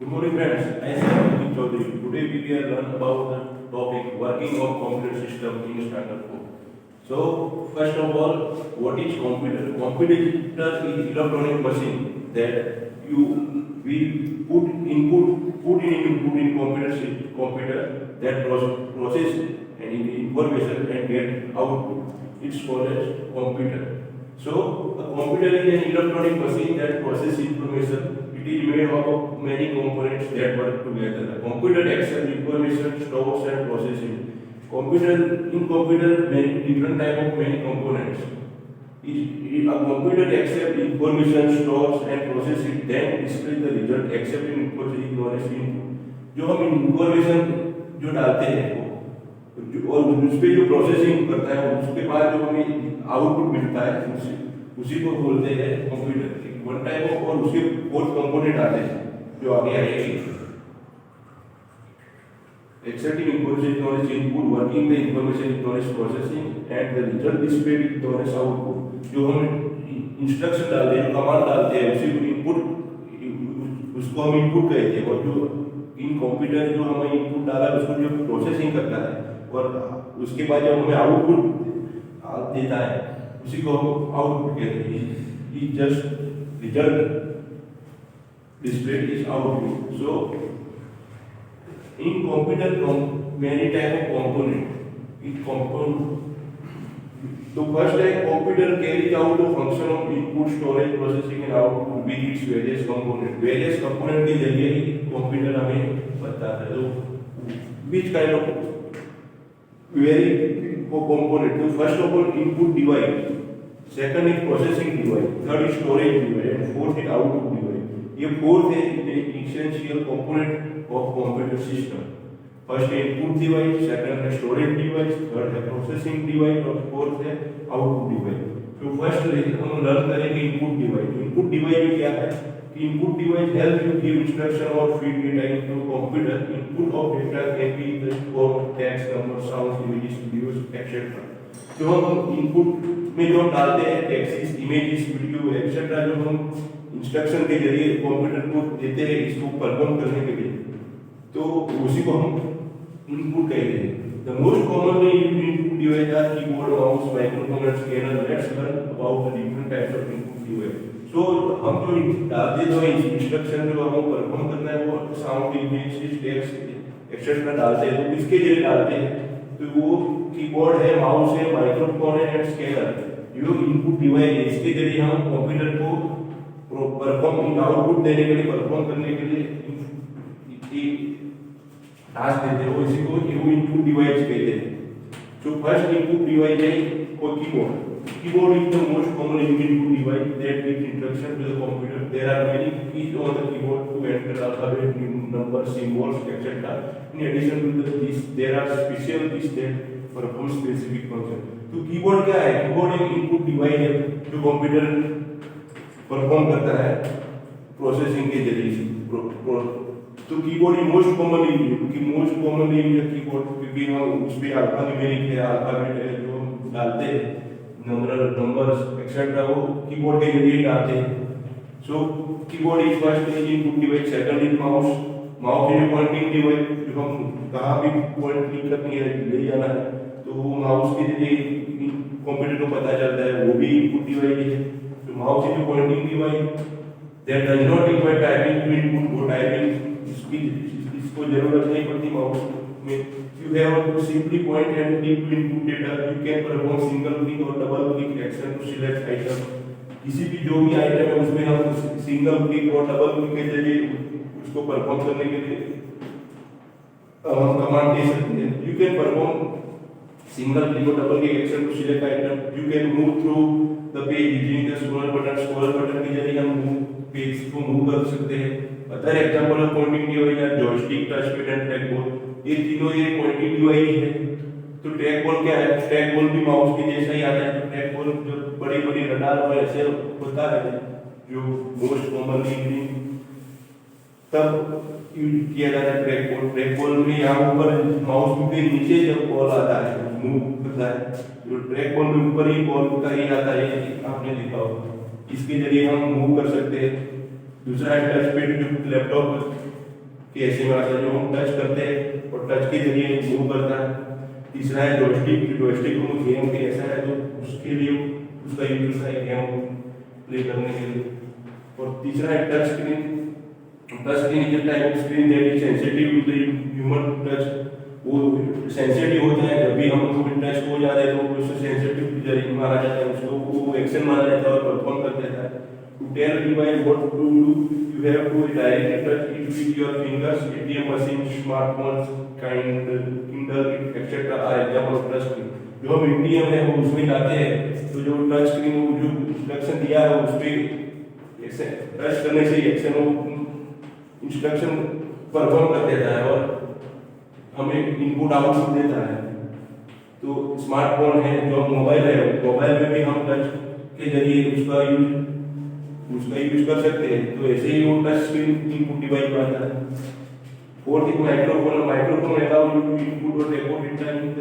Good morning, friends. I am Amit Chaudhary. Today we will learn about the topic working of computer system in Standard 4. So, first of all, what is computer? Computer is electronic machine that we put in input in computer that process any information and get output. It's called as computer. So, a computer is an electronic machine that processes information. It is made up of many components that work together. A computer accepts information, stores and processes. In computer, many different type of many components. A computer accepts information, stores and processes it, then displays the result. Accepting information is known as input. जो हम information जो डालते हैं और उस पर जो processing करता है उसके बाद जो हमें आउटपुट मिलता है उसी को बोलते हैं कंप्यूटर वन टाइप ऑफ। और उसके फोर्थ कंपोनेंट आते हैं जो आगे आएंगे। Accepting information is known as input, working the information is known as processing, and the result displayed is known as output. जो हम इंस्ट्रक्शन डालते हैं, कमांड डालते हैं, उसी को इनपुट, उसको हम इनपुट कहते हैं। और जो इन कंप्यूटर जो हमें इनपुट डाला उसको जो प्रोसेसिंग करता है और उसके बाद जब हमें आउटपुट देता है उसी को हम आउटपुट कहते हैं। ये just result displayed is output. So in computer many type of component. So first a computer carries out the function of input, storage, processing and output with its various component. Various component के जरिए ही computer हमें बताता है। तो which kind of very component? So first of all input device. Second is processing device, third is storage device and fourth is output device. ये fourth है essential component of computer system. First है input device, second है storage device, third है processing device और fourth है output device. तो first हम learn करेंगे इनपुट डिवाइस। इनपुट डिवाइस क्या है कि input device help you give instruction और feed data into computer. Input of data can be the form text, number, sound, images, videos etcetera. जो हम input में जो डालते हैं टेक्स्ट, इमेजेस, वीडियो एक्सेट्रा, जो हम इंस्ट्रक्शन के जरिए कंप्यूटर को देते हैं इसको परफॉर्म करने के लिए, तो उसी को हम इनपुट कहते हैं। The most commonly used input device are keyboard, mouse, microphone and scanner. Let's learn about the different types of input device. So हम जो डालते हैं इंस्ट्रक्शन जो हमें परफॉर्म करना है वो साउंड, इमेजेस, टेक्स्ट एक्सेट्रा डालते हैं। तो किसके जरिए डालते हैं? तो वो कीबोर्ड है, माउस है, माइक्रोफोन है एंड स्कैनर, जो इनपुट डिवाइस है। इसके जरिए हम कंप्यूटर को परफॉर्म आउटपुट देने के लिए, परफॉर्म करने के लिए टास्क देते हैं, इसी को इनपुट डिवाइस कहते हैं। तो फर्स्ट इनपुट डिवाइस है keyboard. Keyboard is the most common input device that gives instruction to the computer. There are many keys on the keyboard to enter alphabet, numbers, symbols, etc. In addition to this, there are special keys that perform specific function. तो keyboard क्या है? Keyboard एक input device है जो computer perform करता है processing के जरिए। तो कीबोर्ड मोस्ट कॉमनली कीबोर्ड, क्योंकि हम उस पे अल्फान्यूमेरिक है, अल्फाबेट है जो हम डालते हैं, नंबर्स एक्सेट्रा, वो कीबोर्ड के जरिए डालते हैं। So keyboard is first input device, second is mouse. Mouse is pointing device, जो हम कहाँ भी पॉइंट क्लिक करनी है, ले जाना है, तो वो माउस के जरिए कंप्यूटर को पता चलता है, वो भी इनपुट डिवाइस है। तो mouse is pointing device that does not require typing to input. वो टाइपिंग इसको जरूरत नहीं पड़ती माउस में। You have to simply point and click to input data. You can perform single click or double click action to select item. किसी भी जो भी आइटम है उसमें हम सिंगल क्लिक और डबल क्लिक के जरिए उसको परफॉर्म करने के लिए हम कमांड दे सकते हैं। You can perform single click or double click action to select item. You can move through the page using the scroll button. Scroll button के जरिए हम पेज को मूव कर सकते हैं। Other example of pointing device are joystick, touch pad and trackball. ये तीनों ये पॉइंटिंग डिवाइस है। तो ट्रैकबॉल क्या है? ट्रैकबॉल भी माउस के जैसा ही आता है। ट्रैकबॉल जो बड़ी रडार और ऐसे होता है जो मोस्ट कॉमनली तब यूज किया जाता है ट्रैकबॉल। ट्रैकबॉल में यहाँ ऊपर माउस के नीचे जब बॉल आता है मूव करता है, जो ट्रैकबॉल में ऊपर ही बॉल का ही आता है, आपने देखा होगा। इसके जरिए हम मूव कर सकते हैं। दूसरा है टच पैड, जो लैपटॉप कि ऐसे में आता है जो हम टच करते हैं और टच के जरिए मूव करता है। तीसरा है जॉयस्टिक, जॉयस्टिक को गेम के ऐसा है तो उसके लिए उसका यूज होता है गेम प्ले करने के लिए। और तीसरा है touch screen. Touch screen is a type of screen that is sensitive to the human touch. वो सेंसिटिव होता है, जब भी हम कोई टच हो जाता है तो उससे सेंसिटिव जरिए मारा जाता है, उसको वो एक्शन मारा जाता है और परफॉर्म कर देता है। To tell device what to do, you have to directly touch it with your fingers. ATM machine, smartphones, Kindle, etc. are example of touch screen. जो हम ATM है वो उसमें जाते हैं तो जो टच स्क्रीन जो इंस्ट्रक्शन दिया है उस पे टच करने से एक्शन इंस्ट्रक्शन परफॉर्म कर देता है और हमें इनपुट आउटपुट देता है। तो स्मार्टफोन है जो मोबाइल है, मोबाइल में भी हम टच के जरिए उसका यूज कर सकते हैं। तो ऐसे ही वो टच स्क्रीन इनपुट डिवाइस आता है। फोर्थ एक microphone, microphone allow you to input और record data in the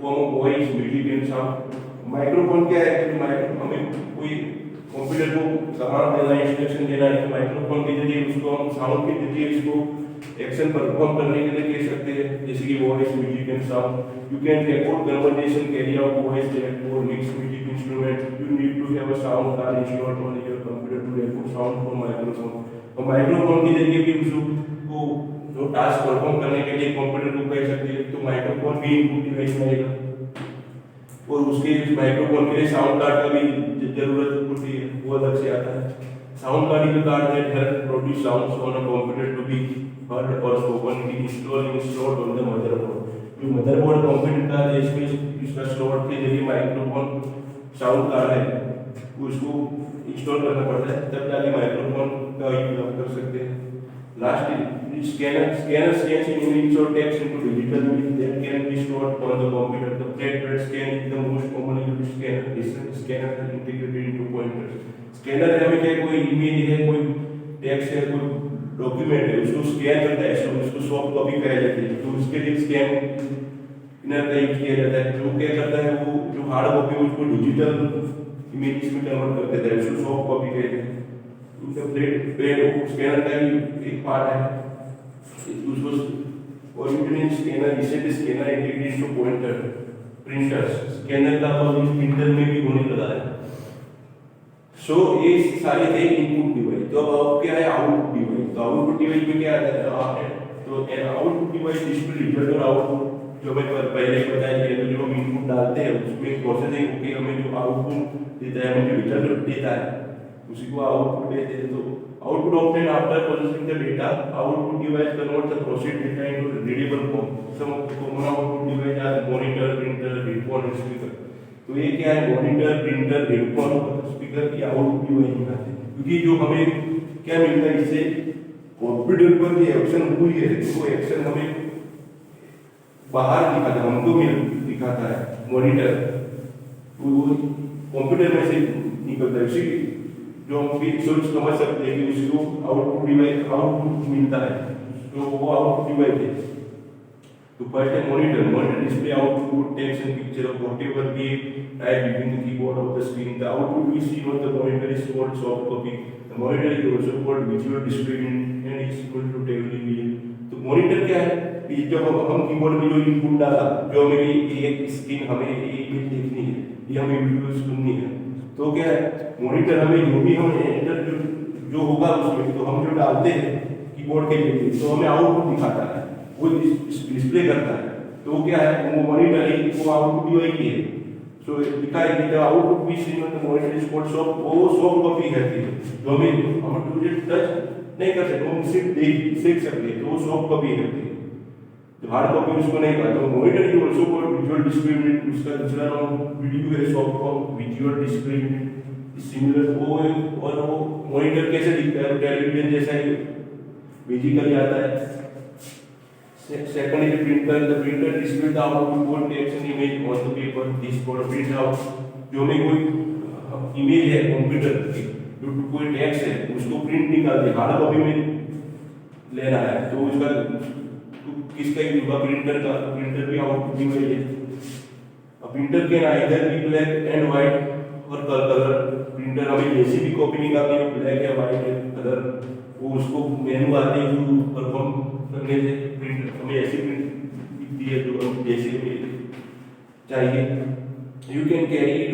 form of voice, music and sound. Microphone क्या है कि हमें कोई कंप्यूटर को कमांड देना, इंस्ट्रक्शन देना है तो माइक्रोफोन के जरिए उसको हम साउंड के जरिए इसको एक्शन परफॉर्म करने के लिए कह सकते हैं, जैसे कि voice, music and sound. You can record conversation, carry out voice, record mix music instrument. You need to have a sound card installed on your computer to record sound from microphone. और microphone के जरिए भी उसको जो task perform करने के लिए computer को कह सकते हैं, तो माइक्रोफोन भी इनपुट डिवाइस में आएगा। और उसके माइक्रोफोन के लिए साउंड कार्ड का भी जरूरत होती है, वो अलग से आता है। Sound card is a card that help produce sounds on a computer to be heard or spoken, installed on the motherboard। जो मदरबोर्ड कंप्यूटर का है इसमें इसका स्लॉट के जरिए माइक्रोफोन साउंड कार्ड है उसको इंस्टॉल करना पड़ता है, तब जाके माइक्रोफोन का यूज हम कर सकते हैं। Last scanner scans images or text into digital image that can be stored on the computer। The flatbed scan is the most commonly used scanner। This scanner is integrated into pointers। Scanner हमें क्या कोई image है, कोई text है, कोई document है, उसको scan करता है, उसको सॉफ्ट कॉपी कहा जाती है, तो उसके लिए स्कैनर का यूज किया जाता है। जो क्या करता है वो जो हार्ड कॉपी है उसको डिजिटल इमेजेस में कन्वर्ट कर देता है, उसको सॉफ्ट कॉपी कहते हैं। स्कैनर का ही एक पार्ट है उसको। और स्कैनर इसे scanner integrated to pointer printers. Scanner का प्रिंटर में भी होने लगा है। सो ये सारे थे इनपुट डिवाइस। तो अब क्या है आउटपुट डिवाइस। तो आउटपुट डिवाइस में क्या आता है, तो आउटपुट डिवाइस डिस्प्ले रिजल्ट और आउटपुट जो मैं पहले बताया कि जो हम इनपुट डालते हैं उसमें प्रोसेसिंग होके हमें जो आउटपुट देता है, हमें जो रिजल्ट देता है उसी को आउटपुट कहते हैं। तो output obtain after processing the data, output device convert the processed data into readable form. Some of the common output device are monitor, printer, headphone, speaker. तो ये क्या है, मॉनिटर, प्रिंटर, हेडफोन, स्पीकर की output device दिखाते हैं। क्योंकि जो हमें क्या मिलता है इससे, कंप्यूटर पर जो एक्शन हुई है तो वो एक्शन हमें बाहर दिखाता है, हमको दिखाता है मॉनिटर, वो कंप्यूटर में से निकलता है। उसी जो हम भी सोच समझ सकते हैं कि उसको आउटपुट डिवाइस आउटपुट मिलता है, तो वो आउटपुट डिवाइस है। तो फर्स्ट है monitor. Monitor display output text and picture of whatever we type using the keyboard of the screen. The output we see on the monitor is called soft copy. The monitor is also called visual display and is equal to television. तो monitor क्या है, जब हम keyboard में जो input डाला, जो हमें एक स्क्रीन हमें एक देखनी है, ये हमें वीडियो सुननी है, तो क्या है मॉनिटर हमें जो भी हम एंटर जो होगा उसमें, तो हम जो डालते हैं कीबोर्ड के लिए तो हमें आउटपुट दिखाता है, वो डिस्प्ले करता है। तो वो क्या है, वो मॉनिटर ही वो आउटपुट डिवाइस ही है। सो दिखाई दी the output we see on the monitor is called soft. वो सॉफ्ट कॉपी कहती है, जो हम टच नहीं कर सकते, हम सिर्फ देख सकते हैं, तो वो सॉफ्ट कॉपी कहती है। तो हार्ड कॉपी उसको नहीं कहते। तो monitor is also called visual display unit. उसका दूसरा नाम वीडियो है, soft copy visual display unit similar. वो और वो मॉनिटर कैसे दिखता है, टेलीविजन जैसा ही फिजिकली आता है। Second is the printer. The printer displays the output both text and image on the paper. This for print out। जो में कोई इमेज है कंप्यूटर की, जो कोई टेक्स्ट है उसको प्रिंट निकाल दे, हार्ड कॉपी में लेना है, तो उसका किसका यूज होगा, प्रिंटर का। प्रिंटर भी आउटपुट डिवाइस है। Printer can either be black and white और कलर। प्रिंटर हमें जैसी भी कॉपी निकालनी है, ब्लैक या वाइट है कलर, वो उसको मेनू आते हैं जो परफॉर्म करने से प्रिंट हमें ऐसी प्रिंट दिखती है जो हम जैसे हमें चाहिए। You can carry it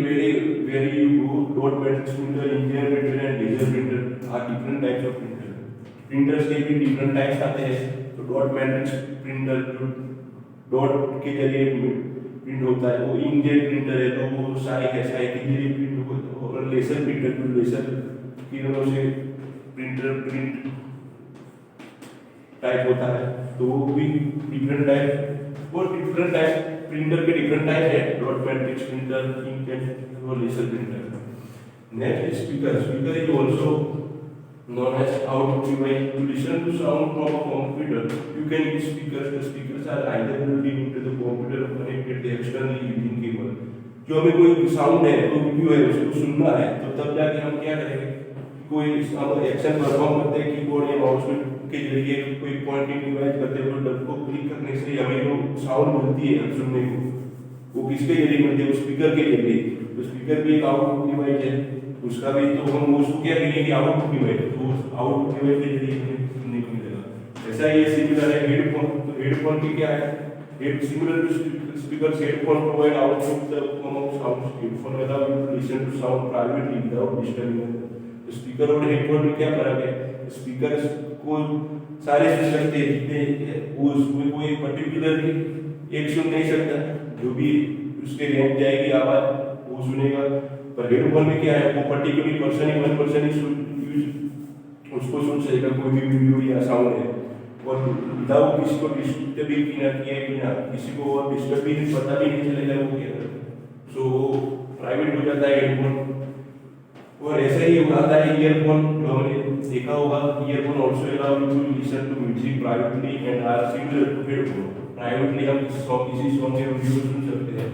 very you go. Dot matrix printer, engineer printer and laser printer are different types of printer. Printers के भी डिफरेंट टाइप्स आते हैं। तो डॉट मैट्रिक्स प्रिंटर जो डॉट के जरिए प्रिंट होता है वो इंकजेट प्रिंटर है, तो वो स्याही है, स्याही के जरिए प्रिंट होता है। और लेजर प्रिंटर जो लेजर किरणों से प्रिंटर प्रिंट टाइप होता है, तो वो भी डिफरेंट टाइप। और डिफरेंट टाइप प्रिंटर के डिफरेंट टाइप है, डॉट मैट्रिक्स प्रिंटर, इंकजेट और laser printer. Next speaker. Speaker is also known as output device. To listen to sound from a computer, you can use speakers. The speakers are either built into the computer or connected externally using cable. जो हमें कोई sound है, कोई video है, उसको सुनना है, तो तब जाके हम क्या करेंगे, कोई हम एक्शन परफॉर्म करते हैं कीबोर्ड या माउस के जरिए, कोई पॉइंटिंग डिवाइस करते हैं, तो डब को क्लिक करने से हमें जो साउंड मिलती है सुनने को, वो किसके जरिए मिलती है, स्पीकर के जरिए। तो स्पीकर भी एक आउटपुट डिवाइस है, उसका भी तो हम उसको क्या करेंगे, आउटपुट डिवाइस, तो आउटपुट डिवाइस के जरिए हमें सुनने को मिलेगा। ऐसा ही सिमिलर है हेडफोन। तो हेडफोन की क्या है, similar to speaker, headphone provide output the form of sound. Headphone allow you to listen to sound privately without disturbing. तो स्पीकर और हेडफोन में क्या फर्क है, स्पीकर को सारे सुन सकते हैं, जितने उसमें कोई पर्टिकुलर एक सुन नहीं सकता, जो भी उसके रेंज जाएगी आवाज वो सुनेगा। पर हेडफोन में क्या है, वो पर्टिकुलर पर्सन ही वन पर्सन ही उसको सुन सकेगा, कोई भी वीडियो या साउंड है, और विदाउट किसी को डिस्टर्ब भी किए बिना, किसी को और डिस्टर्ब भी पता भी नहीं चलेगा वो क्या है, सो प्राइवेट हो जाता है हेडफोन। और ऐसा ही आता है ईयरफोन, जो हमने देखा होगा, earphone also allow you to listen to music privately and are similar to headphone. Privately हम किसी सॉन्ग के वीडियो सुन सकते हैं,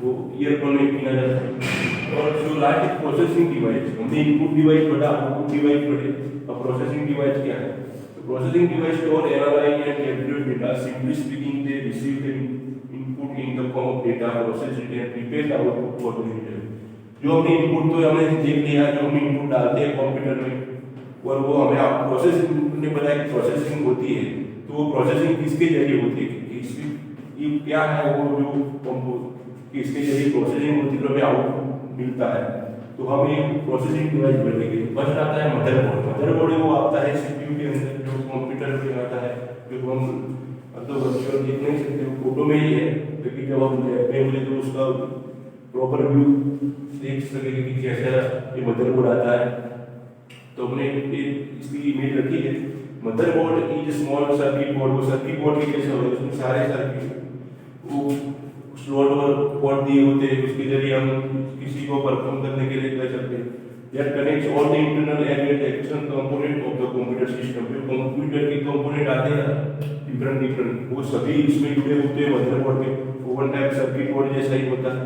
वो ईयरफोन में किया जाता है। और जो लास्ट प्रोसेसिंग डिवाइस, हमने इनपुट डिवाइस पढ़ा, आउटपुट डिवाइस पढ़े, अब प्रोसेसिंग डिवाइस क्या है। तो processing device store, analyse and calculate data. Simply speaking, they receive the input in the form of data, process it and prepare the output for the user. जो हमने input तो हमने देख लिया, जो हम इनपुट डालते हैं कंप्यूटर में, और वो हमें प्रोसेसिंग ने बताया कि प्रोसेसिंग होती है, तो वो प्रोसेसिंग किसके जरिए होती है, ये क्या है, वो जो किसके जरिए प्रोसेसिंग होती है, तो हमें आउटपुट मिलता है। तो हम ये प्रोसेसिंग डिवाइस बोलेंगे। फर्स्ट आता है मदरबोर्ड। मदरबोर्ड वो आता है सीपीयू के अंदर, जो कंप्यूटर में आता है, जो हम मतलब वर्चुअल देख नहीं सकते, फोटो में ही है, लेकिन जब हम लैब में बोले तो उसका प्रॉपर व्यू देख सकेंगे कि कैसा ये मदरबोर्ड आता है। तो हमने इसकी इमेज रखी है। Motherboard is small circuit board. वो सर्किट बोर्ड के कैसे होता है, उसमें सारे सर्किट वो स्लॉट और पोर्ट दिए होते हैं, उसके जरिए हम किसी को परफॉर्म करने के लिए कर सकते हैं। That connects all the internal and external component of the computer system. जो कंप्यूटर के कंपोनेंट आते हैं डिफरेंट, वो सभी इसमें जुड़े होते हैं मदरबोर्ड के। वन टाइप सर्किट बोर्ड जैसा ही होता है।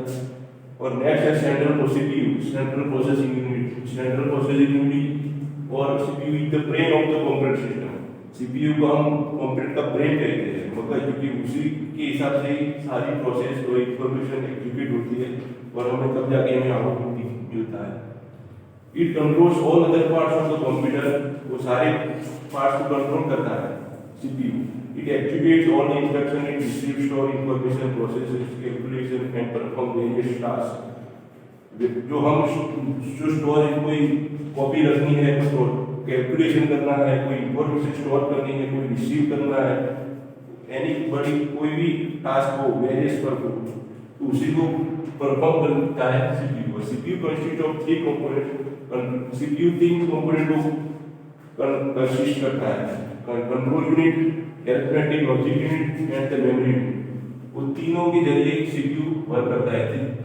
और नेक्स्ट है central CPU, central processing unit. Central processing unit और CPU is the brain of the computer system. CPU को हम कंप्यूटर का ब्रेन कहते हैं, मतलब क्योंकि उसी के हिसाब से ही सारी प्रोसेस और इंफॉर्मेशन एग्जीक्यूट होती है, और हमें तब जाके हमें आउटपुट मिलता है। It controls all other parts of the computer. वो सारे पार्ट्स को कंट्रोल करता है CPU. It activates all the instruction, it receives store information, processes calculation and perform various task. जो हम जो स्टोर कोई कॉपी रखनी है, तो कैलकुलेशन करना है, कोई इंफॉर्मेशन स्टोर करनी है, कोई रिसीव करना है, एनी बड़ी कोई भी टास्क हो वेरियस पर हो, तो उसी को परफॉर्म करता है CPU. CPU consist of 3 component. CPU 3 component को कंसिस्ट करता है, control unit, arithmetic logic unit and the memory unit. वो तीनों के जरिए सीपीयू वर्क करता है,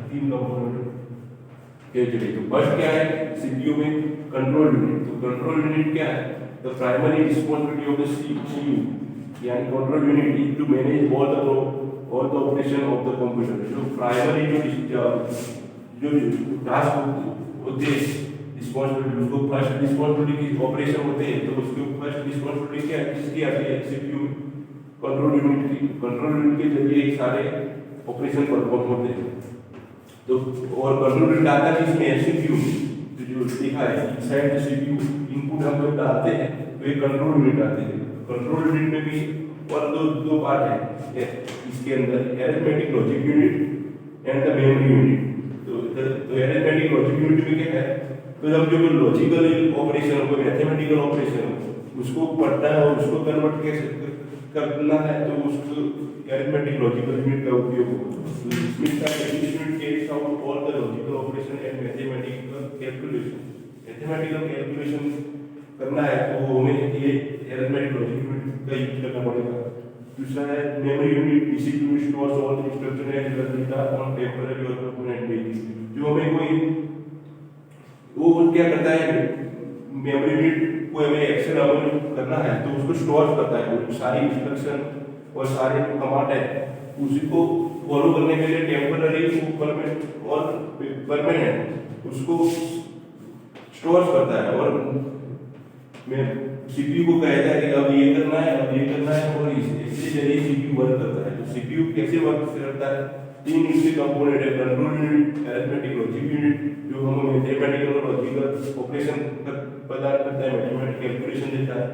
3 कंपोनेंट के जरिए। तो फर्स्ट क्या है सीपीयू में, कंट्रोल यूनिट। तो कंट्रोल यूनिट क्या है, the primary responsibility of the CPU, यानी control unit is to manage all the operation of the computer. जो प्राइमरी जो टास्क होते हैं रिस्पांसिबिलिटी, उसको फर्स्ट रिस्पांसिबिलिटी की ऑपरेशन होते हैं, तो उसके फर्स्ट रिस्पांसिबिलिटी क्या किसकी आती है, सीपीयू कंट्रोल यूनिट की। कंट्रोल यूनिट के जरिए सारे ऑपरेशन परफॉर्म होते हैं। तो और कंट्रोल यूनिट आता है किसमें, सीपीयू। जो लिखा है इनसाइड द सीपीयू इनपुट हम जब डालते हैं तो एक कंट्रोल यूनिट आती है। कंट्रोल यूनिट में भी और दो पार्ट है इसके अंदर, arithmetic logic unit and the memory unit. तो अरिथमेटिक लॉजिक यूनिट में क्या है, तो जब जो लॉजिकल ऑपरेशन हो, मैथमेटिकल ऑपरेशन हो, उसको पढ़ना है और उसको कन्वर्ट कैसे करना है, तो उसको अरिथमेटिक लॉजिकल यूनिट का उपयोग होगा। carries out all the logical operation and mathematical calculation। Mathematical calculation करना है तो हमें ये अरिथमेटिक लॉजिक यूनिट का यूज करना पड़ेगा। दूसरा है memory unit, ECU stores all the instruction and data on temporary और परमानेंट बेसिस। जो हमें कोई वो क्या करता है, मेमोरी यूनिट को हमें एक्शन अमल करना है तो उसको स्टोर करता है, वो सारी इंस्ट्रक्शन और सारे जो कमांड है उसी को फॉलो करने के लिए टेम्पररी और परमानेंट उसको स्टोर करता है। और मैं सीपीयू को कहता है कि अब ये करना है, अब ये करना है, और इसके जरिए सीपीयू वर्क करता है। तो सीपीयू कैसे वर्क करता है, तीन इसके कंपोनेंट है, control unit, arithmetic logic unit जो हमें मैथमेटिकल और लॉजिकल ऑपरेशन प्रदान करता है, मैथमेटिकल कैलकुलेशन देता है।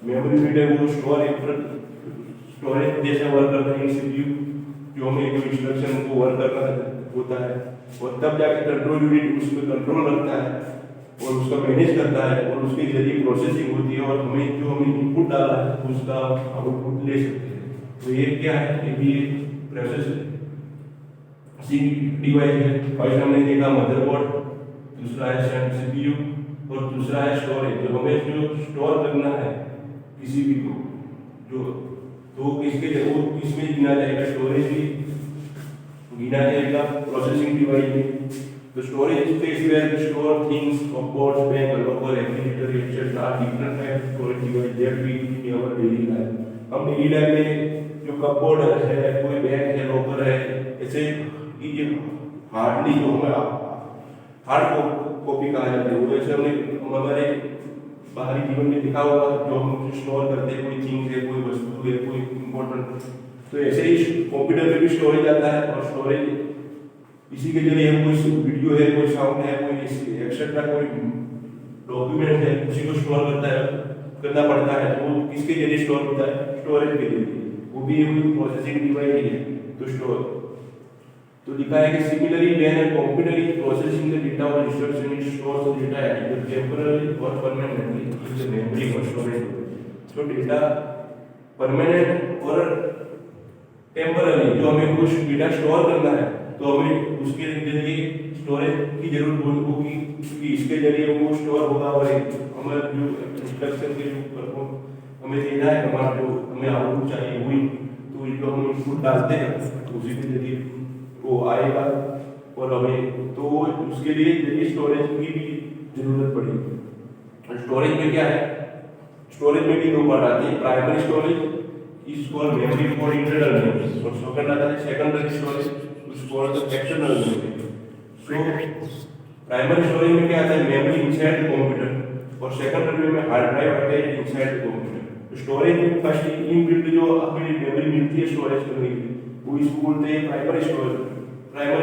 मेमोरी यूनिट है वो स्टोरेज जैसा वर्क करता है सीपीयू, जो हमें जो इंस्ट्रक्शन को वर्क करना होता है। और तब जाके कंट्रोल यूनिट उस पर कंट्रोल रखता है और उसका मैनेज करता है और उसके जरिए प्रोसेसिंग होती है और हमें जो हमें इनपुट डाला है उसका आउटपुट ले सकते हैं। तो ये क्या है, ये भी प्रोसेस डिवाइस है। फर्स्ट हमने देखा मदरबोर्ड, दूसरा है सीपीयू और दूसरा है स्टोरेज। जो हमें जो स्टोर करना है किसी भी को, जो तो इसके जरूर इसमें गिना जाएगा, स्टोरेज भी गिना जाएगा प्रोसेसिंग डिवाइस में। तो storage space where we store things, cupboards, bank, locker, refrigerator etcetera are different type of storage device that we in our daily life. हम डेली लाइफ में जो कपबोर्ड है, कोई बैंक है, लॉकर है, ऐसे ये हार्डली जो हमें हार्ड कॉपी कहा जाता है, वो ऐसे हमने हमारे बाहरी जीवन में दिखा होगा जो हम स्टोर करते हैं, कोई चीज है, कोई वस्तु है, कोई इंपॉर्टेंट। तो ऐसे ही कंप्यूटर में भी स्टोरेज आता है और स्टोरेज इसी के जरिए हम कोई वीडियो है, कोई साउंड है, कोई एक्सेट्रा कोई डॉक्यूमेंट है, उसी को स्टोर करना पड़ता है। तो वो किसके जरिए स्टोर होता है, स्टोरेज के जरिए, वो भी प्रोसेसिंग डिवाइस है। तो स्टोर तो लिखा है कि similarly when a computer is processing the data और instruction it stores the data at temporary और परमानेंटली इन द मेमोरी और स्टोरेज। तो डेटा परमानेंट और टेम्पररी जो हमें कुछ डेटा स्टोर करना है तो हमें उसके जरिए स्टोरेज की जरूरत होगी, क्योंकि इसके जरिए वो स्टोर होगा और हमें जो इंस्ट्रक्शन के जो हमें देना है, हमारा जो हमें आउटपुट चाहिए वही, तो जो हम इनपुट डालते हैं उसी के जरिए वो आएगा और हमें तो उसके लिए स्टोरेज की भी जरूरत पड़ेगी। स्टोरेज में क्या है, स्टोरेज में भी दो पार्ट आते हैं, primary storage is called memory for internal memory और सेकंड आता है secondary storage is called external memory. So primary storage में क्या आता है, मेमोरी इनसाइड द कंप्यूटर और सेकेंडरी में हार्ड ड्राइव आता है इनसाइड द कंप्यूटर। स्टोरेज में फर्स्ट इनबिल्ट जो हमें मेमोरी मिलती है स्टोरेज करने के लिए वो इसको बोलते हैं प्राइमरी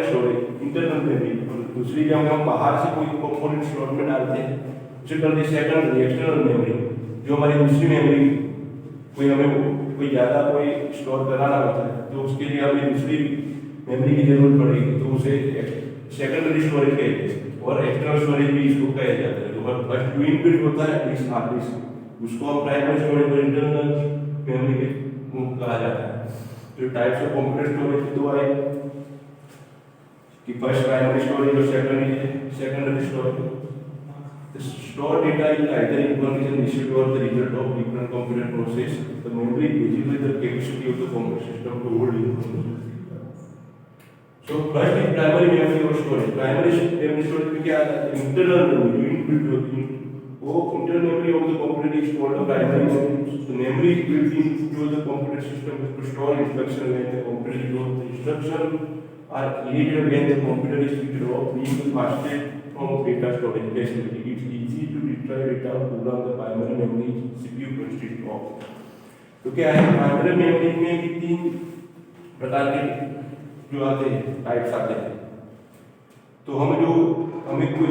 स्टोरेज, इंटरनल मेमोरी। और दूसरी जब हम बाहर से कोई कंपोनेंट स्टोर में डालते हैं उसे करते हैं सेकेंडरी एक्सटर्नल मेमोरी, जो हमारी दूसरी मेमोरी कोई हमें कोई ज़्यादा कोई स्टोर कराना होता है तो उसके लिए हमें दूसरी मेमोरी की जरूरत पड़ेगी, तो उसे सेकेंडरी स्टोरेज कहते हैं और एक्सटर्नल स्टोरेज भी इसको कहा जाता है। तो फर्स्ट जो इनबिल्ट होता है डिस्क हार्ड डिस्क, उसको हम प्राइमरी स्टोरेज और इंटरनल मेमोरी कहा जाता है। तो टाइप्स ऑफ कंप्यूटर स्टोरेज दो आए कि फर्स्ट प्राइमरी स्टोरेज और secondary storage. Stored data is either information received or the result of different computer process. The memory is basically the capacity of the computer system to hold information. So first is primary memory or storage. Primary memory storage में क्या आता है, internal memory जो inbuilt होती है, वो internal memory of the computer is called the primary memory. The memory is built into the computer system to store instruction when the computer is on. The instruction are created when the computer is switched off, being the fastest form of data storage facility. It's easy to retrieve data or program the primary memory CPU consists of. तो क्या है, primary memory में कितनी प्रकार के जो आते हैं टाइप्स आते हैं। तो हमें कोई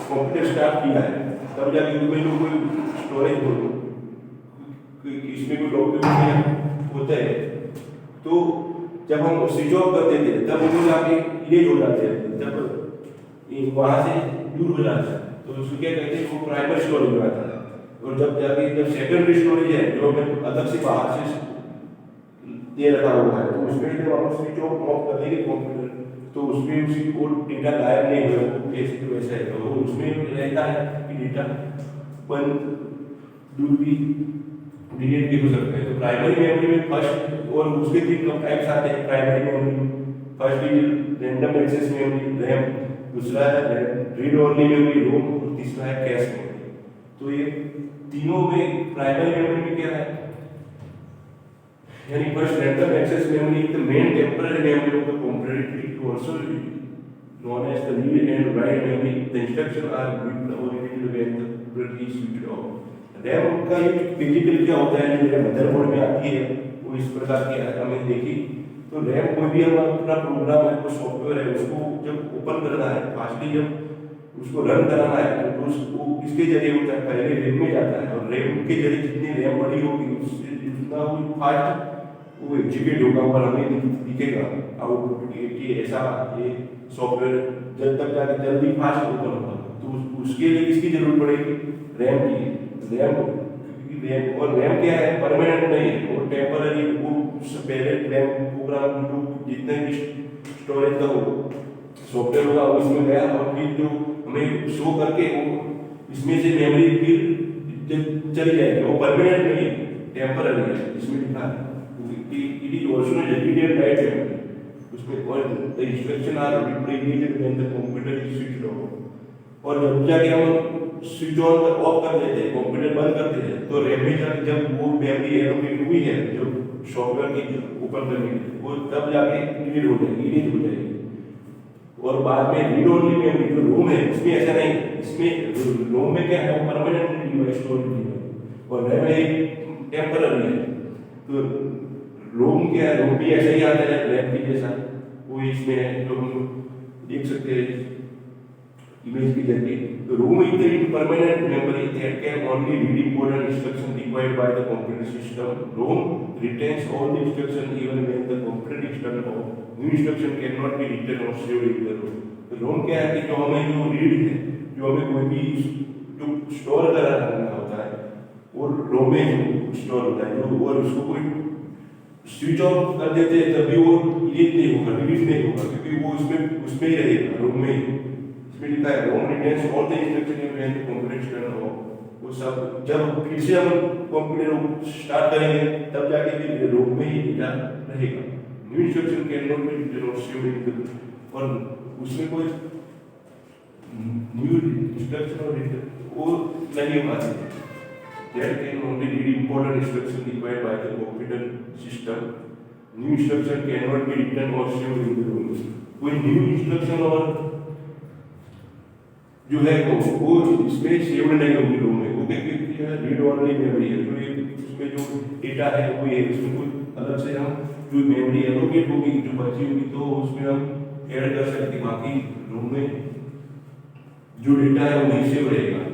कंप्यूटर स्टार्ट किया है तब जाके उसमें जो कोई स्टोरेज हो इसमें कोई डॉक्यूमेंट होता है तो जब हम स्विच ऑफ कर देते हैं तब वो जाके इरेज हो जाते हैं, जब वहाँ से दूर हो जाता है तो उसको क्या कहते हैं, वो प्राइमरी स्टोरेज में आता है। और जब जाके जब सेकेंडरी स्टोरेज है जो हमें अलग से बाहर से ये रखा हुआ है तो उसमें जब हम स्विच ऑफ कर देंगे कंप्यूटर तो उसमें उसकी वो डेटा गायब नहीं होगा, जैसे तो वैसा है तो उसमें रहता है कि डेटा बंद दूर भी डिलीट भी हो सकता है। तो प्राइमरी मेमोरी में फर्स्ट और उसके तीन टाइप्स आते हैं primary memory. First is random access memory RAM, दूसरा है रीड ओनली मेमोरी रोम और तीसरा है कैश मेमोरी। तो ये तीनों में प्राइमरी मेमोरी में क्या है, यानी first random access memory the main temporary memory of the computer, also known as the read and write memory. The instructions are built originally when the computer is switched off. RAM का एक physical क्या होता है जो motherboard में आती है वो इस प्रकार की है हमें देखी। तो रैम कोई भी हम अपना प्रोग्राम है वो सॉफ्टवेयर है उसको जब ओपन करना है फास्टली जब उसको रन कराना है तो उसको इसके जरिए होता है, पहले रैम में जाता है और रैम के जरिए जितनी रैम बड़ी होगी उससे जितना वो फास्ट वो एग्जीक्यूट होगा और हमें दिखेगा आउटपुट कि ऐसा ये सॉफ्टवेयर जब तक जाके जल्दी फास्ट ओपन होगा। तो उसके लिए किसकी जरूरत पड़ेगी, रैम की। रैम और रैम क्या है, परमानेंट नहीं है, वो टेम्पररी। वो पहले रैम प्रोग्राम जो जितने भी स्टोरेज का वो सॉफ्टवेयर होगा वो इसमें गया और फिर जो हमें शो करके वो इसमें से मेमोरी फिर चली जाएगी, वो परमानेंट नहीं है, टेम्पररी है। इसमें लिखा है it is also a read and write memory. उसमें और the instruction are repeated when the computer is switched off. और जब जाके हम स्विच ऑन ऑफ कर देते हैं कंप्यूटर बंद कर देते हैं तो रैम में जाके जब वो मेमोरी एलोकेट हुई है जो सॉफ्टवेयर की ओपन करने के लिए वो तब जाके रीड हो जाएगी। और बाद में रीड ओनली मेमोरी जो रोम है उसमें ऐसा नहीं, इसमें रोम में क्या है वो परमानेंटली स्टोरेज है और रैम एक टेम्पररी है। तो रोम क्या है, रोम भी ऐसा ही आता है रैम की जैसा, वो इसमें है जो हम देख सकते हैं इमेज की जरिए। तो ROM is the permanent memory that can only read important instruction required by the computer system. ROM retains all the instruction even when the computer is turned off, new instruction can not be written और saved in the ROM. तो ROM क्या है कि जो हमें जो read है, जो हमें कोई भी जो स्टोर करना होता है वो रोम में स्टोर होता है जो, और उसको कोई स्विच ऑफ कर देते हैं तभी वो डिलीट नहीं होगा, क्योंकि वो उसमें ही रहेगा रोम में ही। इसमें लिखा है ROM retains all the instruction in when the computer is turned off. वो सब जब फिर से हम कंप्यूटर स्टार्ट करेंगे तब जाके भी रोम में ही डेटा रहेगा। New instruction can not be written और सेव्ड इन द, और उसमें कोई न्यू इंस्ट्रक्शन और वो नहीं हो पाती। That can only read important instruction required by the computer system. New instruction cannot be written or saved in the room. कोई न्यू इंस्ट्रक्शन और जो है वो इसमें सेव नहीं होगी रोम में, वो क्योंकि रीड ओनली मेमोरी है। जो उसमें जो डेटा है वो है, उसमें कोई अलग से हम जो मेमोरी एलोकेट होगी जो बची होगी तो उसमें हम ऐड कर सकते, बाकी रोम में जो डेटा है वो नहीं सेव रहेगा।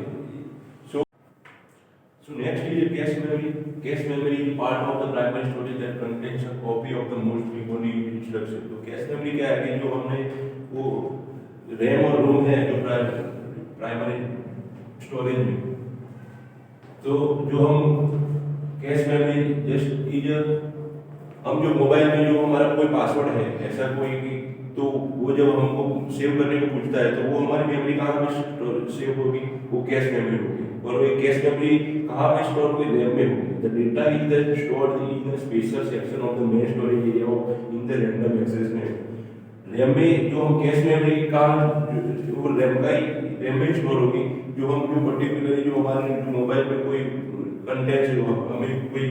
So next is a cache memory. Cache memory is part of the primary storage that contains a copy of the most frequently used instruction. तो cache memory क्या है कि जो हमने वो रैम और रोम है जो प्राइमरी स्टोरेज में, तो जो हम कैश मेमोरी जस्ट इज हम जो मोबाइल में जो हमारा कोई पासवर्ड है ऐसा कोई, तो वो जब हमको सेव करने को पूछता है तो वो हमारी मेमोरी कहाँ पे सेव होगी, वो कैश मेमोरी होगी। और वो कैश मेमोरी कहाँ पे स्टोर होगी, रैम में होगी। The data is the stored in the special section of the main storage area of in the random access memory. RAM में जो हम कैश मेमोरी का वो रैम में स्टोर होगी, जो हम जो पर्टिकुलरली जो हमारे मोबाइल में कोई कंटेंट जो हमें कोई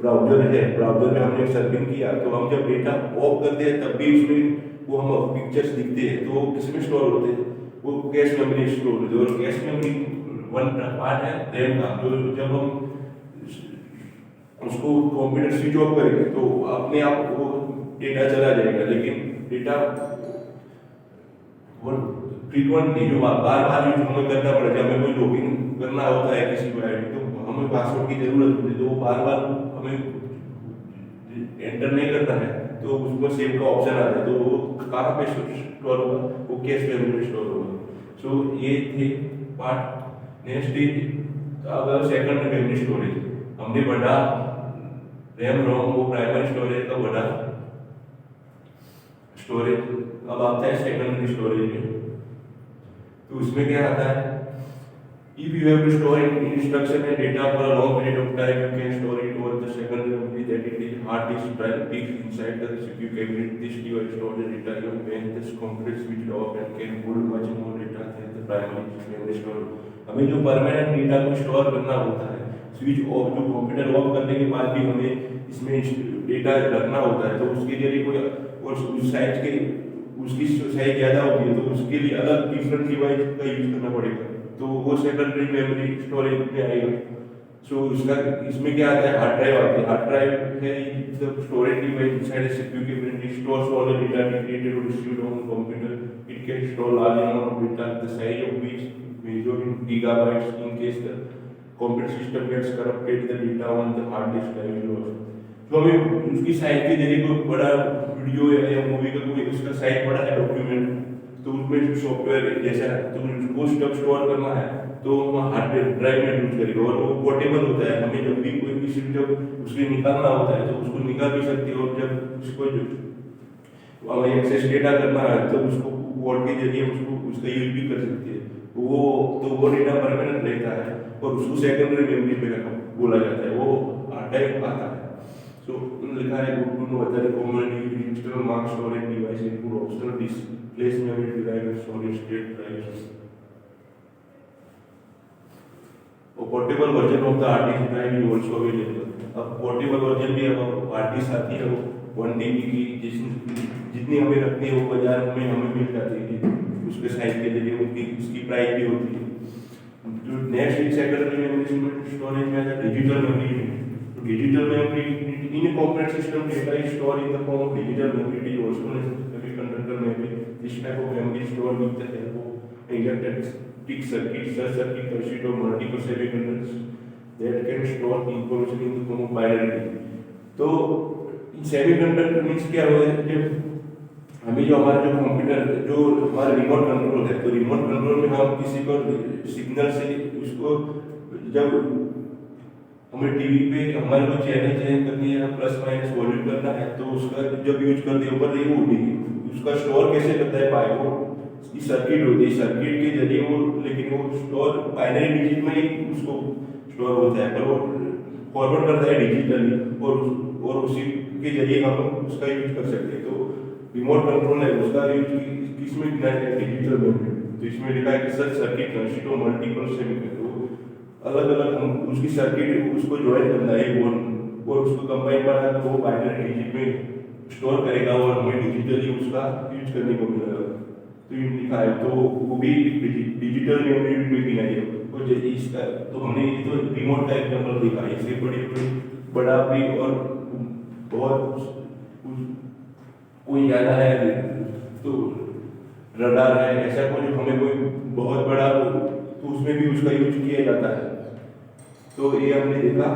ब्राउजर है, ब्राउजर में हमने सर्फिंग किया तो हम जब डेटा ऑफ करते हैं तब भी उसमें वो हम पिक्चर्स दिखते हैं तो वो किसमें स्टोर होते हैं, वो कैश मेमोरी स्टोर होते हैं। और कैश मेमोरी वन पार्ट है रैम का, जो जब हम उसको कंप्यूटर स्विच ऑफ करेंगे तो अपने आप वो डेटा चला जाएगा, लेकिन डेटा वो फ्रीक्वेंटली जो बार बार यूज हमें करना पड़े, जब हमें कोई लॉगिन करना होता है किसी को आईडी, तो हमें पासवर्ड की जरूरत होती है, तो वो बार बार हमें एंटर नहीं करना है, तो उसको सेव का ऑप्शन आता है, तो वो कहाँ पे स्टोर होगा, वो कैश मेमोरी में स्टोर होगा। सो ये थे पार्ट। नेक्स्ट इज अगर सेकंडरी मेमोरी स्टोरेज, हमने बढ़ा रैम रोम, वो प्राइमरी स्टोरेज का बढ़ा स्टोरेज। अब आता है सेकंडरी स्टोरेज में, तो उसमें क्या आता है, if you have to store instruction and data for a long period of time, you can store it over the secondary memory, that it is hard disk drive fixed inside the CPU cabinet. This device stores the data even when this computer switched off and can hold much more data than the primary memory store. हमें जो permanent data को store करना होता है, switch off, जो computer of करने के बाद भी हमें इसमें डेटा रखना होता है, तो उसके लिए कोई और उस साइज के उसकी साइज ज़्यादा होती है, तो उसके लिए अलग डिफरेंट डिवाइस का यूज करना पड़ेगा, तो वो सेकेंडरी मेमोरी स्टोरेज में आएगा। सो उसका इसमें क्या आता है, हार्ड ड्राइव आती है। हार्ड ड्राइव है the storage device inside CPU cabinet, it stores all the data created और received on computer. It can store large amount of data, the size of which measured in gigabytes in case the computer system gets corrupted, the data on the hard disk drive is lost. तो हमें उसकी size के जरिए कोई बड़ा video या movie का कोई उसका साइज बड़ा है डॉक्यूमेंट, तो उसमें जो सॉफ्टवेयर जैसा है, तो उसको स्टफ स्टोर करना है, तो हम हार्ड ड्राइव में यूज करेंगे, और वो पोर्टेबल होता है। हमें जब भी कोई किसी जब उसके निकालना होता है, तो उसको निकाल भी सकते हैं, और जब उसको जो हमें एक्सेस डेटा करना है, तो उसको कोड के जरिए उसको उसका यूज भी कर सकते हैं। वो डेटा परमानेंट रहता है, और उसको सेकेंडरी मेमोरी पे बोला जाता है, वो हार्ड ड्राइव आता है। So, लिखा है good to know whether commonly used external mark storage device include optional display memory drive and solid state drives. A portable version of the hard disk drive is also available. अब portable version भी अब hard disk आती है, वो 1 TB की जितनी हमें रखनी है, वो बाजार में हमें मिल जाती है, उसके साइज के जरिए उनकी उसकी प्राइस भी होती है। जो नेक्स्ट सेकेंडरी मेमोरी स्टोरेज में है digital memory. Digital memory in a component system, data is stored in the form of digital memory. It is also known as semiconductor memory. This type of memory is stored with the help of electric circuits. Such circuit consists of multiple semiconductors that can store information in the form of binary. तो semiconductor means क्या होता है, जब हमें जो हमारा जो computer जो हमारा रिमोट कंट्रोल है, तो रिमोट कंट्रोल में हम किसी को सिग्नल से उसको जब हमें टीवी पे हमारे को चैनल चेंज करनी है, प्लस माइनस वॉल्यूम करना है, तो उसका जब यूज करते हैं ऊपर ये उड़ेगी, उसका स्टोर कैसे करता है बाइट, इस सर्किट होती है, सर्किट के जरिए वो, लेकिन वो स्टोर बाइनरी डिजिट में ही उसको स्टोर होता है, पर वो फॉरवर्ड करता है डिजिटली, और उसी के जरिए हम उसका यूज कर सकते हैं। तो रिमोट कंट्रोल है, उसका यूज किसमें किया जाए, डिजिटल में। तो इसमें लिखा है कि such circuit consist of multiple semiconductor, अलग अलग हम उसकी सर्किट उसको ज्वाइन करना है और उसको कंबाइन करना, तो वो बाइनरी डिजिट में स्टोर करेगा, और हमें डिजिटली उसका यूज करने को मिलेगा। तो ये लिखा है, तो वो भी डिजिटल मेमोरी में गिना है। और इसका तो हमने ये तो रिमोट का एग्जांपल देखा है, इससे बड़ा भी और बहुत कोई ज़्यादा है, तो रडार है, ऐसा कोई हमें कोई बहुत बड़ा तो उसमें भी उसका यूज किया जाता है। तो ये हमने देखा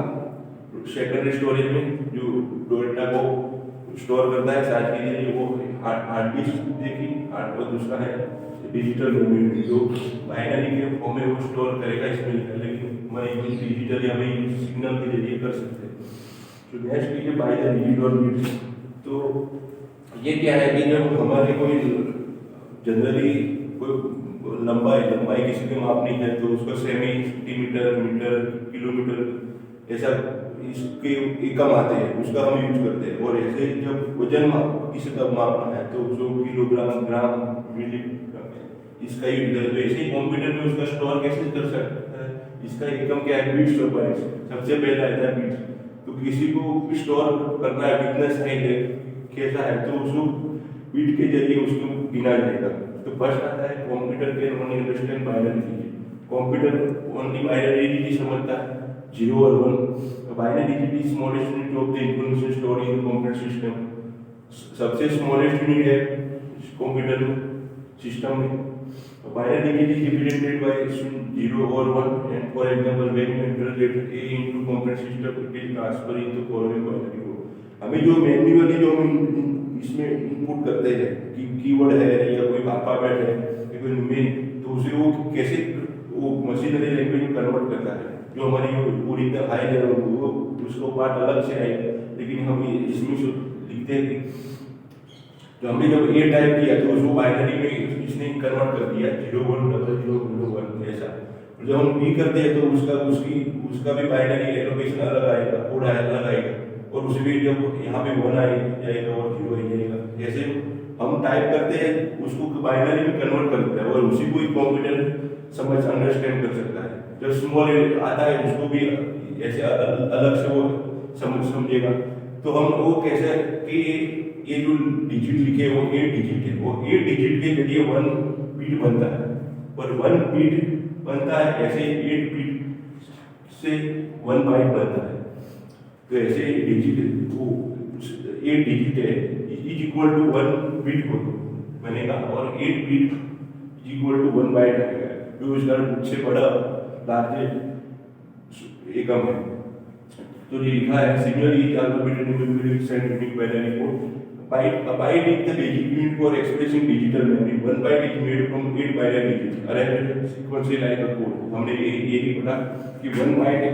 सेकेंडरी स्टोरेज में जो डेटा को स्टोर करता है साइज के लिए, वो हार्ड डिस्क देखी, और दूसरा है डिजिटल मेमोरी जो बाइनरी के फॉर्म में वो स्टोर करेगा, इसमें लेकिन मैं डिजिटली हमें सिग्नल के जरिए कर सकते हैं। तो नेक्स्ट ये बाय द डिजिटल बिट्स। तो ये क्या है कि जब हमारे कोई जनरली कोई लंबाई किसी को मापनी है, तो उसको सेंटीमीटर, मीटर, किलोमीटर ऐसा इसके एकम आते हैं, उसका हम यूज करते हैं। और ऐसे जब वजन किसी का मापना है, तो जो किलोग्राम, ग्राम, मिलीग्राम इसका यूज करते हैं। ऐसे ही कंप्यूटर में उसका स्टोर कैसे कर सकता है, इसका एकम क्या है, बिट्स और बाइट्स। सबसे पहला आता है बिट्स। तो किसी को स्टोर करना है, कितना साइज है, कैसा है, तो उसको बिट के जरिए उसको गिना जाएगा। तो फर्स्ट आता है computer can only understand binary digit. Computer only binary digit समझता है, 0 और 1। Binary digit is smallest unit of the information stored in the computer system. सबसे स्मॉलेस्ट यूनिट है कंप्यूटर सिस्टम में। Binary digit is represented by 0 or 1, and for example, when you enter letter A into component system, it is transfer into following binary code. हमें जो manually जो हम इसमें input करते हैं कि कीवर्ड है या कोई अल्फाबेट है या कोई न्यूमेरिक, तो उसे वो कैसे वो मशीनरी लैंग्वेज में कन्वर्ट करता है, जो हमारी ओरिजिनल हाई लेवल वो उसको पार्ट अलग से आएगा, लेकिन हम इसमें लिखते हैं जो हमने जब ए टाइप किया तो उसको बाइनरी में इसने कन्वर्ट कर दिया 0100001 ऐसा। जब हम बी करते हैं तो उसका भी बाइनरी एलोकेशन अलग आएगा, कोड अलग आएगा, और उसमें जब यहाँ पे 1 आ जाएगा और 0 आ जाएगा, ऐसे हम टाइप करते हैं उसको बाइनरी में कन्वर्ट कर देता है और उसी को कंप्यूटर समझ अंडरस्टैंड कर सकता है। जब स्मॉल आता है उसको भी ऐसे अलग से वो समझेगा। तो हम वो कैसे कि ये जो डिजिट लिखे वो 8 डिजिट है, वो 8 डिजिट के जरिए 1 बिट बनता है, और 1 बिट बनता है ऐसे 8 बिट से 1 बाइट बनता है। तो ऐसे डिजिट वो 8 डिजिट है इज इक्वल टू 1 बिट बनेगा, और 8 bit is equal to 1 byte आएगा, जो इसका सबसे बड़ा लार्जेस्ट एकम है। तो ये लिखा है similarly alphabetic numeric scientific binary code byte. A byte is the basic unit for expressing digital memory. One byte is made from 8 binary digits arranged sequentially like a code. हमने ये भी पढ़ा कि 1 byte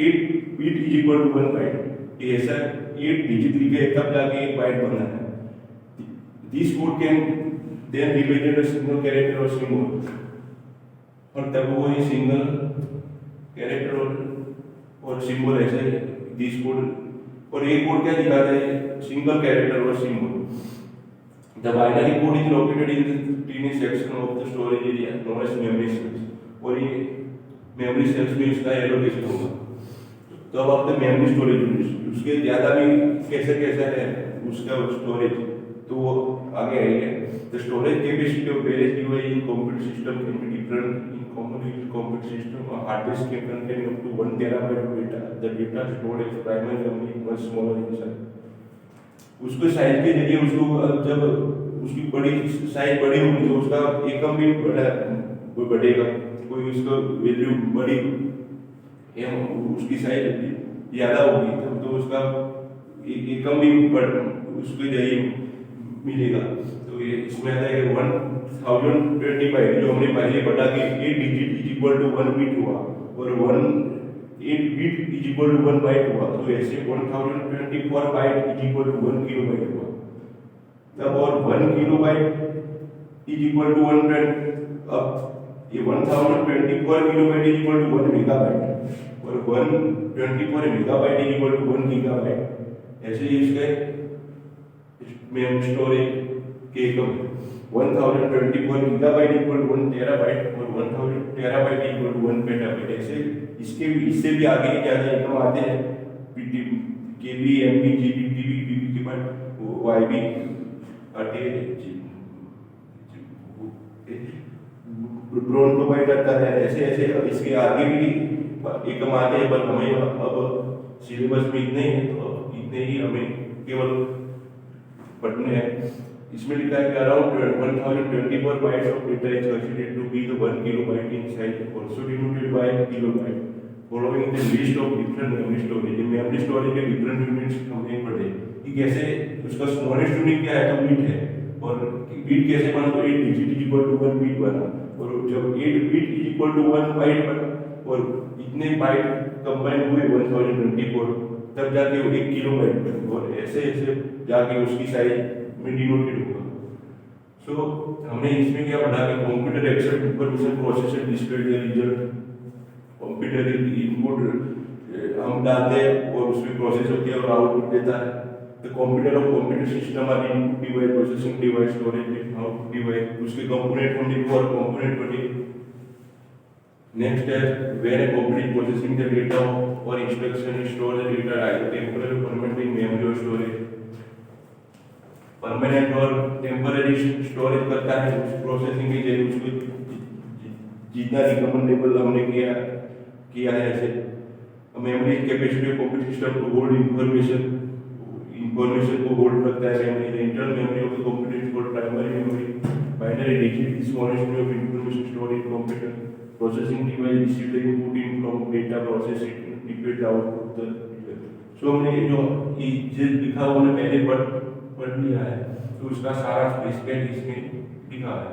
8 bit is equal to 1 byte. ये ऐसा 8 digit लिखे तब जाके 1 बाइट बनना है। This code can then represent a single character or symbol. और तब वो ये सिंगल कैरेक्टर और सिंबल ऐसे दिस कोड, और ये कोड क्या दिखाता है, सिंगल कैरेक्टर और symbol. The binary code is located in the tiny section of the storage area known as memory cells, और ये मेमोरी सेल्स में इसका एलोकेशन होगा। तो अब आपने मेमोरी स्टोरेज यूनिट उसके ज़्यादा भी कैसे कैसे है उसका स्टोरेज, तो वो आगे आएगा। The storage capacity of various device in computer system can be different in computer system. Hard disk can contain up to 1 terabyte of data. The data stored as primary memory much smaller in size. उसको size के जरिए उसको जब उसकी बड़ी size बड़ी होगी तो उसका एकम भी बढ़ेगा, कोई उसका वैल्यू बड़ी उसकी साइज ज़्यादा होगी तो उसका एकम भी उसके जरिए मिलेगा। तो ये इसमें आता है कि 1020 बाइट जो हमने पहले पढ़ा कि 8 digit is equal to 1 bit हुआ, और 8 bit is equal to 1 byte हुआ, तो ऐसे 1024 byte is equal to 1 kilo byte हुआ। तब और 1 kilo byte is equal to 1, अब ये 1024 kilo byte is equal to 1 megabyte, और 124 megabyte is equal to 1 gigabyte. ऐसे ही इसके मेमोरी स्टोरेज के एकम 1024 गीगाबाइट इक्वल टू 1 टेराबाइट, और 1000 टेराबाइट इक्वल टू 1 पेटाबाइट। ऐसे इससे भी आगे ज़्यादा एकम आते हैं, केबी, एमबी, जीबी, टीबी, बीबी के बाद वाईबी आते ड्रोन को बाइट आता है। ऐसे ऐसे इसके आगे भी एकम आते हैं, पर हमें अब सिलेबस में इतने ही है, तो इतने ही हमें केवल पढ़ने हैं। इसमें लिखा है कि around 1024 bytes of data is considered to be the 1 kilobyte in size, also denoted by kilobyte, following the list of different memory storage. Memory storage के डिफरेंट यूनिट्स हमने पढ़े कि कैसे उसका स्मॉलेस्ट यूनिट क्या है, तो बिट है, और बिट कैसे बना, तो 8 digit is equal to 1 bit बना, और जब 8 bit is equal to 1 byte बना और इतने बाइट कंबाइन हुए 1024, तब जाके वो 1 किलोबाइट, और ऐसे ऐसे जाके उसकी साइज में डिनोटेड होगा। सो हमने इसमें क्या पढ़ा कि computer accept information processor display the result. Computer input हम डालते हैं और उसमें प्रोसेस होती है और आउटपुट देता है। द कंप्यूटर और computer system are input device, processing device, storage output device. उसके कंपोनेंट हमने और कंपोनेंट पढ़े। नेक्स्ट है when a computer is processing the data or instruction store the data either temporary or permanent in memory or storage। Permanent और temporary storage करता है उस processing के जरिए, उसको जितना रिकमेंडेबल हमने किया है। ऐसे memory capacity of computer system to hold information को होल्ड करता है। Memory internal memory of the computer is called primary memory. binary digit is smallest unit of information stored in computer. Processing device receive the input in from data, process it, equate the output the सो हमने जो ये लिखा हुआ हमने पहले पढ़ लिया है, तो उसका सारा स्पेसिफिक इसमें लिखा है।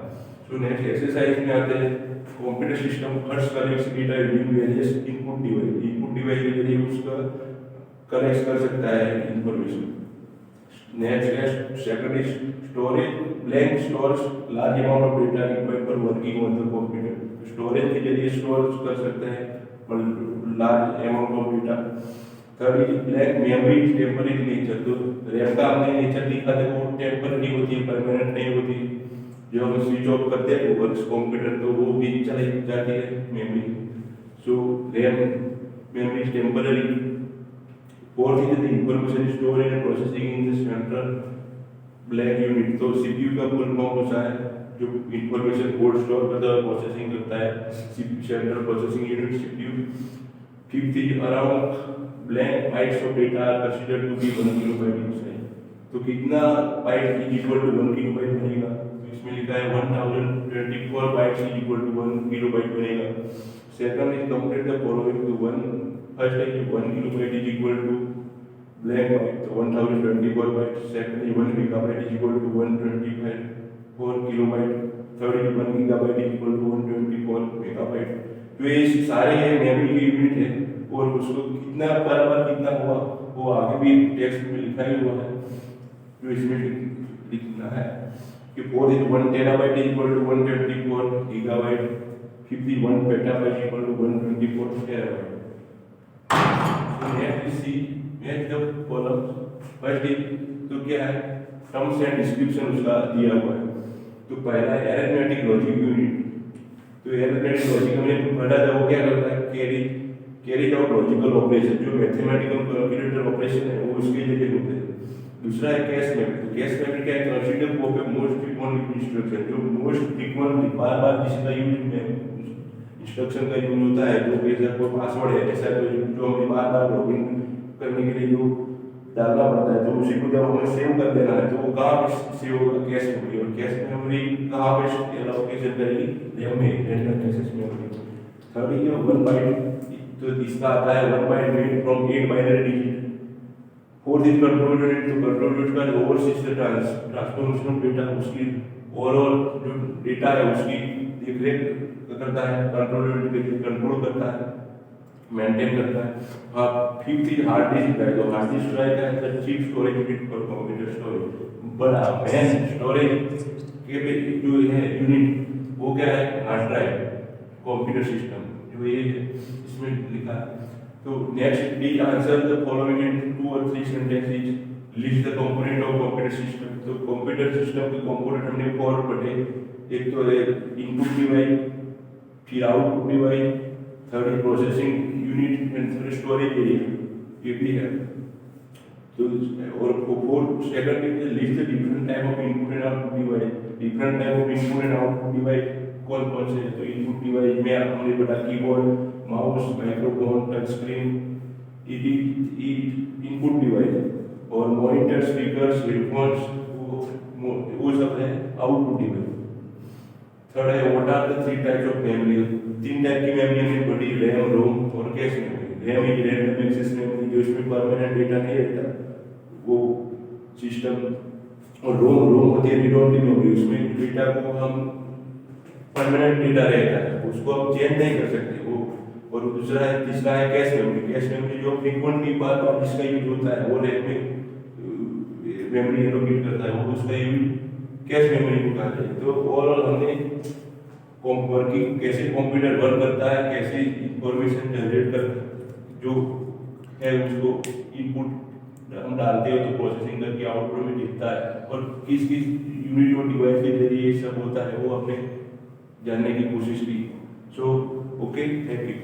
सो नेक्स्ट एक्सरसाइज में आते हैं। Computer system first collects data using various input device के जरिए उसका कलेक्ट कर सकता है इंफॉर्मेशन। नेक्स्ट है second is storage, blank stores large amount of data required for working on the computer. Storage के जरिए स्टोर कर सकते हैं large amount of data. Third is blank memory temporary nature, तो रैम का हमने नेचर लिखा था वो टेम्पररी होती है, परमानेंट नहीं होती। जो हम स्विच ऑफ करते हैं वर्क्स कंप्यूटर तो वो भी चली जाती है memory. So RAM memory temporary. Fourth is the information store and processing in the central blank unit, तो सीपीयू का फुल फॉर्म होता है जो इंफॉर्मेशन कोड स्टोर करता है प्रोसेसिंग करता है, central processing unit CPU. Fifth is around blank bytes of data are considered to be 1 kilobyte in size, तो कितना byte is equal to 1 kilobyte बनेगा, तो इसमें लिखा है 1024 bytes is equal to 1 kilobyte बनेगा। Second is complete the following to 1, first है 1 kilobyte is equal to blank byte तो 1024 byte. Second is 1 megabyte is equal to 124 kilobyte. Third is 1 gigabyte is equal to 124 megabyte. तो ये सारे memory की unit है और उसको कितना बराबर कितना हुआ वो आगे भी टेक्स्ट में लिखा ही हुआ है, जो इसमें लिखना है कि 4 is 1 terabyte is equal to 124 gigabyte. 5 is 1 petabyte is equal to 124 terabyte. तो next C next the columns first is तो क्या है टर्म्स एंड डिस्क्रिप्शन उसका दिया हुआ है। तो पहला है अरिथमेटिक लॉजिक यूनिट, तो अरिथमेटिक लॉजिक हमने पढ़ा था वो क्या करता है कैरी आउट लॉजिकल ऑपरेशन, जो मैथमेटिकल कैलकुलेटर ऑपरेशन है वो उसके लिए होते हैं। दूसरा है कैश मेमोरी, तो कैश मेमोरी क्या है कंसीडर को पे मोस्ट फ्रीक्वेंट इंस्ट्रक्शन, जो मोस्ट फ्रीक्वेंट बार जिसका यूज में इंस्ट्रक्शन का यूज होता है, जो ऐसा कोई पासवर्ड है ऐसा कोई जो हमें बार लॉगिन करने के लिए जो डालना पड़ता है, तो उसी को जब हमें सेव कर देना है तो वो कहाँ पे सेव होगा कैश मेमोरी, और कैश मेमोरी कहाँ पे एलोकेशन करेगी रैम में रैंडम एक्सेस मेमोरी। थर्ड ये 1 बाइट, तो इसका आता है 1 byte made from 8 binary digit. Fourth is control unit, तो कंट्रोल यूनिट का ओवरसीज ट्रांसफॉर्मेशन ऑफ डेटा, उसकी ओवरऑल जो डेटा है उसकी देखरेख करता है, कंट्रोल यूनिट कंट्रोल करता है, मेंटेन करता है। Fifth is hard disk drive, तो हार्ड डिस्क ड्राइव का है cheap storage unit for computer storage. बड़ा मेन स्टोरेज के जो है यूनिट वो क्या है हार्ड ड्राइव कंप्यूटर सिस्टम, जो ये इसमें लिखा है। तो next D answer the following in 2 और 3 sentences, list the component of computer system. तो कंप्यूटर सिस्टम के कंपोनेंट हमने 4 पढ़े, एक तो है इनपुट डिवाइस, फिर output device, third is processing unit and third storage area, ये भी है। तो और fourth second is list the different type of input and output device. Different type of input and output device कौन कौन से, तो इनपुट डिवाइस में हमने पढ़ा keyboard, mouse, microphone, touch screen, input device, और मॉनिटर, स्पीकर्स, हेडफोन्स वो सब है आउटपुट डिवाइस। थर्ड है what are the 3 types of memory, 3 type की मेमोरी हमने पढ़ी, रैम, रोम और cache memory. RAM is random access memory, जो इसमें परमानेंट डेटा नहीं रहता वो सिस्टम, और रोम होती है रीड ओनली मेमोरी, उसमें डेटा को हम परमानेंट डेटा रहता है उसको हम चेंज नहीं कर सकते वो। और दूसरा है तीसरा है कैश मेमोरी, कैश मेमोरी जो फ्रीक्वेंटली बार जिसका यूज होता है वो रैम में मेमोरी एलोकेट करता है, वो उसका यूज कैश मेमोरी को कहते हैं। तो ओवरऑल हमने वर्किंग कैसे कंप्यूटर वर्क करता है, कैसे इंफॉर्मेशन जनरेट कर जो है उसको इनपुट हम डालते हैं तो प्रोसेसिंग करके आउटपुट में दिखता है, और किस किस यूनिट और डिवाइस के जरिए ये सब होता है वो हमने जानने की कोशिश की। So okay, thank you.